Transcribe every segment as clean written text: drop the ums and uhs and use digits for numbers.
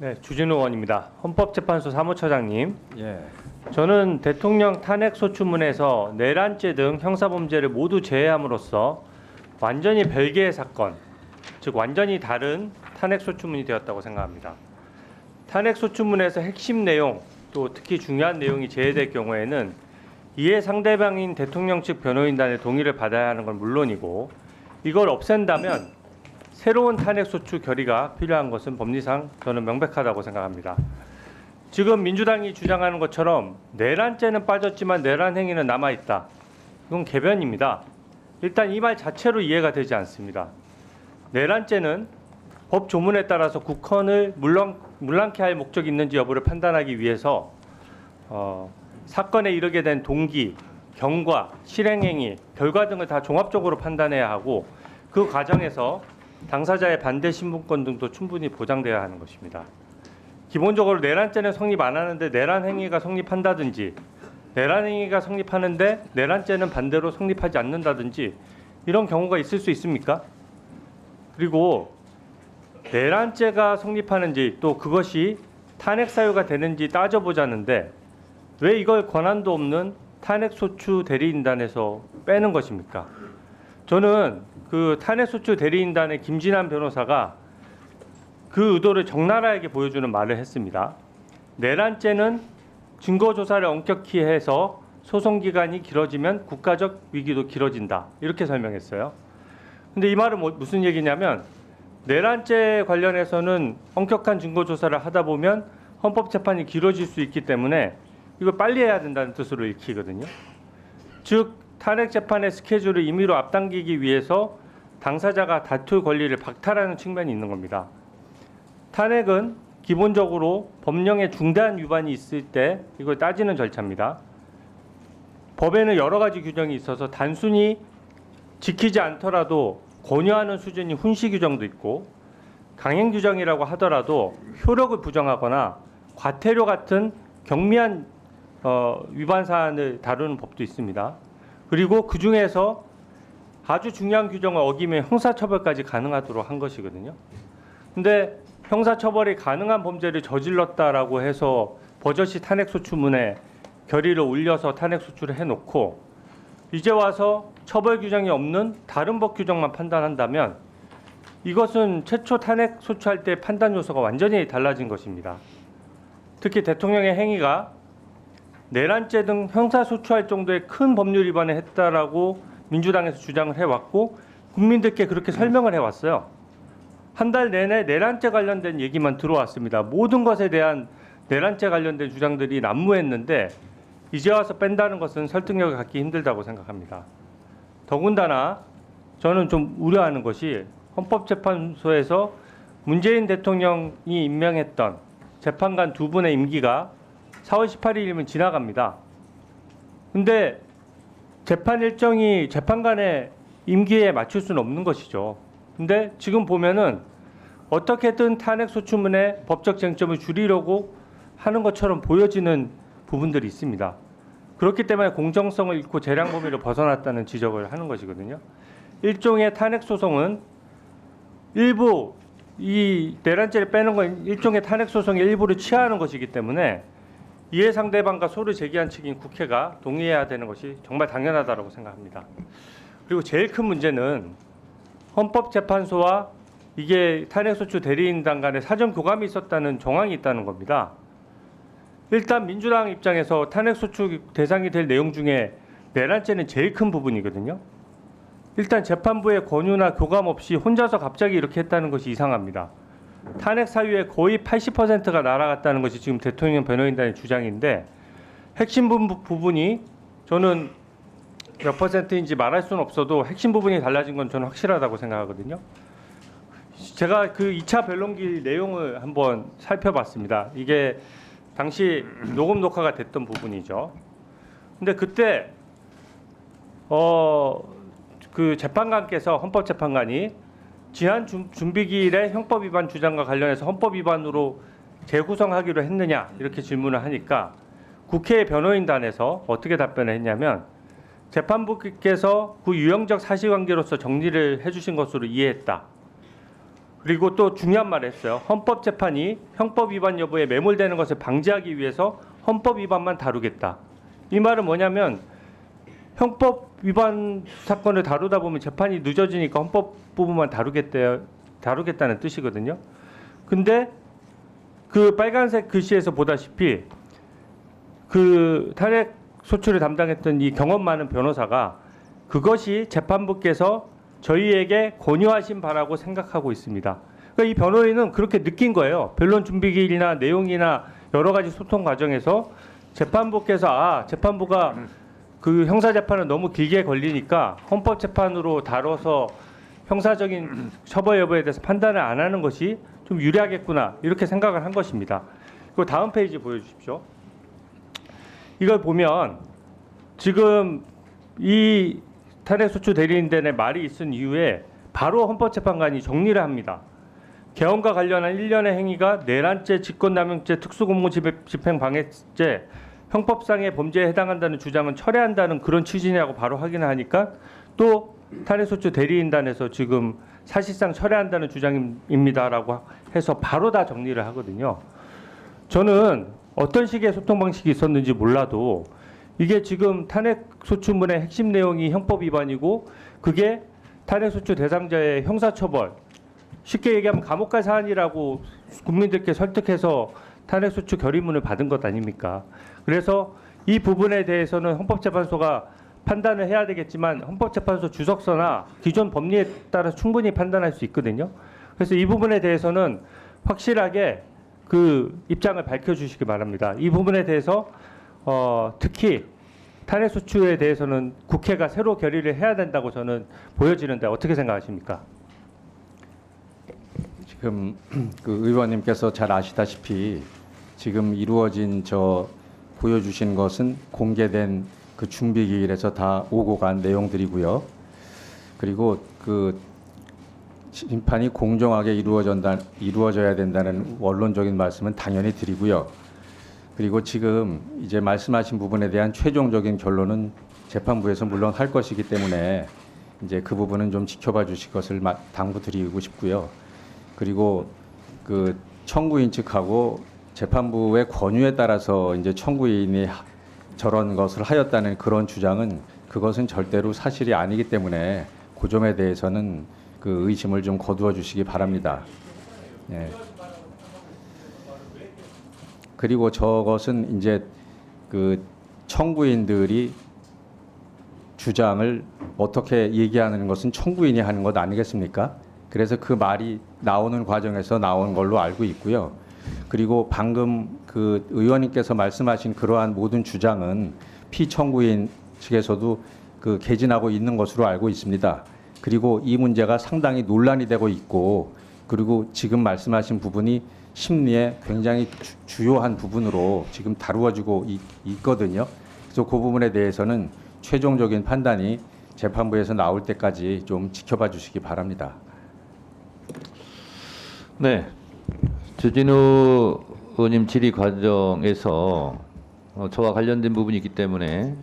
네, 주진우 의원입니다. 헌법재판소 사무처장님, 예. 저는 대통령 탄핵소추문에서 내란죄 등 형사범죄를 모두 제외함으로써 완전히 별개의 사건, 즉 완전히 다른 탄핵소추문이 되었다고 생각합니다. 탄핵소추문에서 핵심 내용, 또 특히 중요한 내용이 제외될 경우에는 이에 상대방인 대통령 측 변호인단의 동의를 받아야 하는 건 물론이고, 이걸 없앤다면 새로운 탄핵소추 결의가 필요한 것은 법리상 저는 명백하다고 생각합니다. 지금 민주당이 주장하는 것처럼 내란죄는 빠졌지만 내란 행위는 남아있다. 이건 개변입니다. 일단 이 말 자체로 이해가 되지 않습니다. 내란죄는 법 조문에 따라서 국헌을 물랑케 할 목적이 있는지 여부를 판단하기 위해서 사건에 이르게 된 동기, 경과, 실행행위, 결과 등을 다 종합적으로 판단해야 하고, 그 과정에서 당사자의 반대 신분권 등도 충분히 보장돼야 하는 것입니다. 기본적으로 내란죄는 성립 안 하는데 내란 행위가 성립한다든지, 내란 행위가 성립하는데 내란죄는 반대로 성립하지 않는다든지, 이런 경우가 있을 수 있습니까? 그리고 내란죄가 성립하는지, 또 그것이 탄핵 사유가 되는지 따져보자는데 왜 이걸 권한도 없는 탄핵소추 대리인단에서 빼는 것입니까? 저는 그 탄핵소추 대리인단의 김진환 변호사가 그 의도를 적나라하게 보여주는 말을 했습니다. 내란죄는 증거조사를 엄격히 해서 소송기간이 길어지면 국가적 위기도 길어진다, 이렇게 설명했어요. 근데 이 말은 무슨 얘기냐면, 내란죄 관련해서는 엄격한 증거조사를 하다 보면 헌법재판이 길어질 수 있기 때문에 이걸 빨리 해야 된다는 뜻으로 읽히거든요. 즉 탄핵재판의 스케줄을 임의로 앞당기기 위해서 당사자가 다툴 권리를 박탈하는 측면이 있는 겁니다. 탄핵은 기본적으로 법령의 중대한 위반이 있을 때 이걸 따지는 절차입니다. 법에는 여러 가지 규정이 있어서 단순히 지키지 않더라도 권유하는 수준이 훈시 규정도 있고, 강행 규정이라고 하더라도 효력을 부정하거나 과태료 같은 경미한 위반 사안을 다루는 법도 있습니다. 그리고 그 중에서 아주 중요한 규정을 어기면 형사처벌까지 가능하도록 한 것이거든요. 근데 형사처벌이 가능한 범죄를 저질렀다라고 해서 버젓이 탄핵소추문에 결의를 올려서 탄핵소추를 해놓고 이제 와서 처벌 규정이 없는 다른 법 규정만 판단한다면 이것은 최초 탄핵소추할 때 판단 요소가 완전히 달라진 것입니다. 특히 대통령의 행위가 내란죄 등 형사소추할 정도의 큰 법률 위반을 했다라고 민주당에서 주장을 해왔고, 국민들께 그렇게 설명을 해왔어요. 한 달 내내 내란죄 관련된 얘기만 들어왔습니다. 모든 것에 대한 내란죄 관련된 주장들이 난무했는데 이제 와서 뺀다는 것은 설득력을 갖기 힘들다고 생각합니다. 더군다나 저는 좀 우려하는 것이, 헌법재판소에서 문재인 대통령이 임명했던 재판관 두 분의 임기가 4월 18일이면 지나갑니다. 근데 재판 일정이 재판관의 임기에 맞출 수는 없는 것이죠. 근데 지금 보면은 어떻게든 탄핵소추문의 법적 쟁점을 줄이려고 하는 것처럼 보여지는 부분들이 있습니다. 그렇기 때문에 공정성을 잃고 재량 범위를 벗어났다는 지적을 하는 것이거든요. 일종의 탄핵소송은 일부 이 내란죄를 빼는 건 일종의 탄핵소송의 일부를 취하하는 것이기 때문에 이해 상대방과 소를 제기한 측인 국회가 동의해야 되는 것이 정말 당연하다고 생각합니다. 그리고 제일 큰 문제는 헌법재판소와 이게 탄핵소추 대리인단 간에 사전 교감이 있었다는 정황이 있다는 겁니다. 일단 민주당 입장에서 탄핵소추 대상이 될 내용 중에 내란죄는 제일 큰 부분이거든요. 일단 재판부의 권유나 교감 없이 혼자서 갑자기 이렇게 했다는 것이 이상합니다. 탄핵 사유의 거의 80%가 날아갔다는 것이 지금 대통령 변호인단의 주장인데, 핵심 부분이 저는 몇 퍼센트인지 말할 수는 없어도 핵심 부분이 달라진 건 저는 확실하다고 생각하거든요. 제가 그 2차 변론기 내용을 한번 살펴봤습니다. 이게 당시 녹음 녹화가 됐던 부분이죠. 근데 그때 그 재판관께서, 헌법재판관이 지난 준비기일에 형법 위반 주장과 관련해서 헌법 위반으로 재구성하기로 했느냐, 이렇게 질문을 하니까 국회 변호인단에서 어떻게 답변을 했냐면, 재판부께서 그 유형적 사실관계로서 정리를 해주신 것으로 이해했다. 그리고 또 중요한 말을 했어요. 헌법재판이 형법 위반 여부에 매몰되는 것을 방지하기 위해서 헌법 위반만 다루겠다. 이 말은 뭐냐면 형법 위반 사건을 다루다 보면 재판이 늦어지니까 헌법 부분만 다루겠다는 뜻이거든요. 근데 그 빨간색 글씨에서 보다시피 그 탄핵 소추를 담당했던 이 경험 많은 변호사가 그것이 재판부께서 저희에게 권유하신 바라고 생각하고 있습니다. 그러니까 이 변호인은 그렇게 느낀 거예요. 변론 준비기일이나 내용이나 여러 가지 소통 과정에서 재판부께서 재판부가 그 형사 재판은 너무 길게 걸리니까 헌법 재판으로 다뤄서 형사적인 처벌 여부에 대해서 판단을 안 하는 것이 좀 유리하겠구나 이렇게 생각을 한 것입니다. 그 다음 페이지 보여주십시오. 이걸 보면 지금 이 탄핵소추 대리인단의 말이 있은 이후에 바로 헌법재판관이 정리를 합니다. 개헌과 관련한 일련의 행위가 내란죄, 직권남용죄, 특수공무집행방해죄, 형법상의 범죄에 해당한다는 주장은 철회한다는 그런 취지냐고 바로 확인을 하니까 또 탄핵소추 대리인단에서 지금 사실상 철회한다는 주장입니다라고 해서 바로 다 정리를 하거든요. 저는 어떤 식의 소통 방식이 있었는지 몰라도 이게 지금 탄핵소추문의 핵심 내용이 형법 위반이고 그게 탄핵소추 대상자의 형사처벌, 쉽게 얘기하면 감옥 갈 사안이라고 국민들께 설득해서 탄핵소추 결의문을 받은 것 아닙니까? 그래서 이 부분에 대해서는 헌법재판소가 판단을 해야 되겠지만 헌법재판소 주석서나 기존 법리에 따라 충분히 판단할 수 있거든요. 그래서 이 부분에 대해서는 확실하게 그 입장을 밝혀주시기 바랍니다. 이 부분에 대해서 특히 탄핵소추에 대해서는 국회가 새로 결의를 해야 된다고 저는 보여지는데 어떻게 생각하십니까? 지금 그 의원님께서 잘 아시다시피 지금 이루어진 보여주신 것은 공개된 그 준비기일에서 다 오고 간 내용들이고요. 그리고 그 심판이 공정하게 이루어져야 된다는 원론적인 말씀은 당연히 드리고요. 그리고 지금 이제 말씀하신 부분에 대한 최종적인 결론은 재판부에서 물론 할 것이기 때문에 이제 그 부분은 좀 지켜봐 주실 것을 당부드리고 싶고요. 그리고 그 청구인 측하고 재판부의 권유에 따라서 이제 청구인이 저런 것을 하였다는 그런 주장은 그것은 절대로 사실이 아니기 때문에 그 점에 대해서는 그 의심을 좀 거두어 주시기 바랍니다. 예. 그리고 저것은 이제 그 청구인들이 주장을 어떻게 얘기하는 것은 청구인이 하는 것 아니겠습니까? 그래서 그 말이 나오는 과정에서 나온 걸로 알고 있고요. 그리고 방금 그 의원님께서 말씀하신 그러한 모든 주장은 피청구인 측에서도 그 개진하고 있는 것으로 알고 있습니다. 그리고 이 문제가 상당히 논란이 되고 있고 그리고 지금 말씀하신 부분이 심리에 굉장히 주요한 부분으로 지금 다루어지고 있거든요. 그래서 그 부분에 대해서는 최종적인 판단이 재판부에서 나올 때까지 좀 지켜봐 주시기 바랍니다. 네, 주진우 의원님 질의 과정에서 저와 관련된 부분이 있기 때문에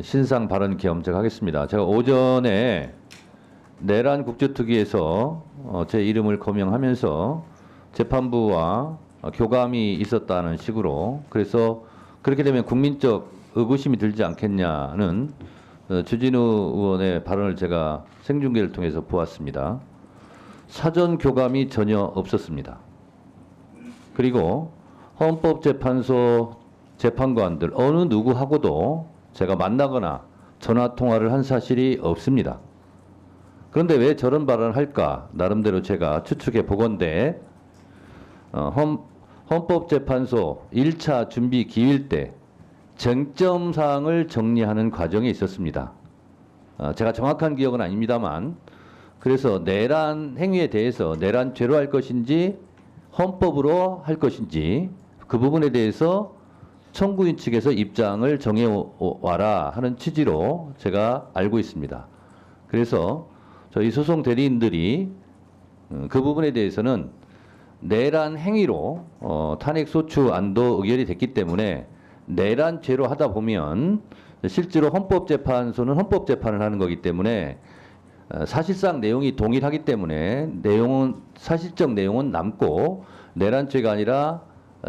신상 발언 겸 제가 하겠습니다. 제가 오전에 내란 국제특위에서 제 이름을 거명하면서 재판부와 교감이 있었다는 식으로 그래서 그렇게 되면 국민적 의구심이 들지 않겠냐는 주진우 의원의 발언을 제가 생중계를 통해서 보았습니다. 사전 교감이 전혀 없었습니다. 그리고 헌법재판소 재판관들 어느 누구하고도 제가 만나거나 전화 통화를 한 사실이 없습니다. 그런데 왜 저런 발언을 할까? 나름대로 제가 추측해 보건대 헌법재판소 1차 준비 기일 때 쟁점 사항을 정리하는 과정에 있었습니다. 제가 정확한 기억은 아닙니다만 그래서 내란 행위에 대해서 내란죄로 할 것인지 헌법으로 할 것인지 그 부분에 대해서 청구인 측에서 입장을 정해와라 하는 취지로 제가 알고 있습니다. 그래서 저희 소송 대리인들이 그 부분에 대해서는 내란 행위로 탄핵소추 안도 의결이 됐기 때문에 내란죄로 하다 보면 실제로 헌법재판소는 헌법재판을 하는 거기 때문에 사실상 내용이 동일하기 때문에 사실적 내용은 남고 내란죄가 아니라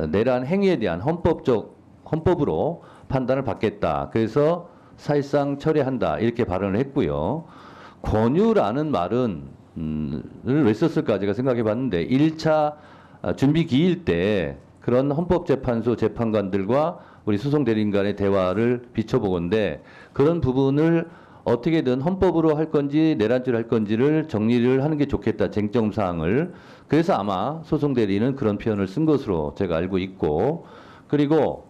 내란 행위에 대한 헌법으로 판단을 받겠다. 그래서 사실상 철회한다. 이렇게 발언을 했고요. 권유라는 말은 왜 썼을까 제가 생각해 봤는데 1차 준비 기일 때 그런 헌법재판소 재판관들과 우리 소송 대리인 간의 대화를 비춰보건데 그런 부분을 어떻게든 헌법으로 할 건지 내란죄로 할 건지를 정리를 하는 게 좋겠다. 쟁점 사항을. 그래서 아마 소송 대리인은 그런 표현을 쓴 것으로 제가 알고 있고 그리고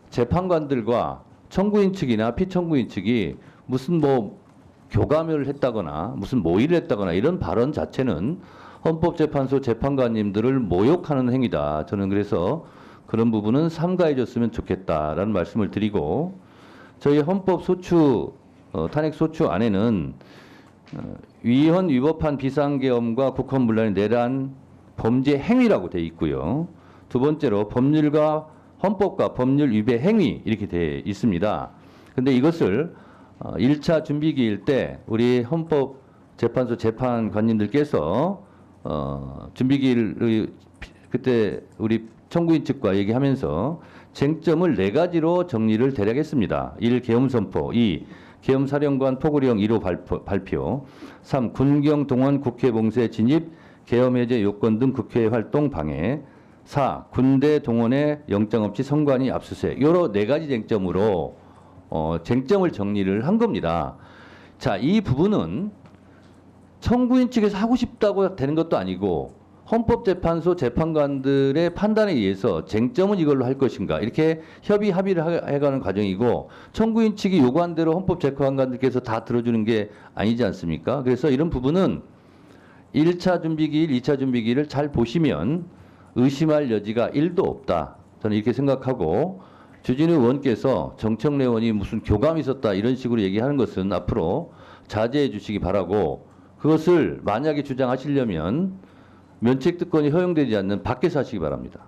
재판관들과 청구인 측이나 피청구인 측이 무슨 뭐 교감을 했다거나 무슨 모의를 했다거나 이런 발언 자체는 헌법재판소 재판관님들을 모욕하는 행위다. 저는 그래서 그런 부분은 삼가해 줬으면 좋겠다라는 말씀을 드리고 저희 헌법 소추 탄핵 소추 안에는 위헌 위법한 비상계엄과 국헌문란의 내란 범죄 행위라고 돼 있고요. 두 번째로 법률과 헌법과 법률 위배 행위 이렇게 돼 있습니다. 근데 이것을 1차 준비기일 때 우리 헌법재판소 재판관님들께서 준비기일 그때 우리 청구인 측과 얘기하면서 쟁점을 4가지로 정리를 대략 했습니다. 1. 계엄 선포, 2. 계엄 사령관 포고령 1호 발표, 3. 군경 동원 국회 봉쇄 진입, 계엄 해제 요건 등 국회 활동 방해, 4. 군대 동원에 영장 없이 선관위 압수수색. 요런 4가지 쟁점으로 쟁점을 정리를 한 겁니다. 자, 이 부분은 청구인 측에서 하고 싶다고 되는 것도 아니고 헌법재판소 재판관들의 판단에 의해서 쟁점은 이걸로 할 것인가 이렇게 합의를 해가는 과정이고 청구인 측이 요구한 대로 헌법재판관들께서 다 들어주는 게 아니지 않습니까? 그래서 이런 부분은 1차 준비기일, 2차 준비기일을 잘 보시면 의심할 여지가 1도 없다. 저는 이렇게 생각하고 주진우 의원께서 정청래 의원이 무슨 교감이 있었다 이런 식으로 얘기하는 것은 앞으로 자제해 주시기 바라고 그것을 만약에 주장하시려면 면책특권이 허용되지 않는 밖에서 하시기 바랍니다.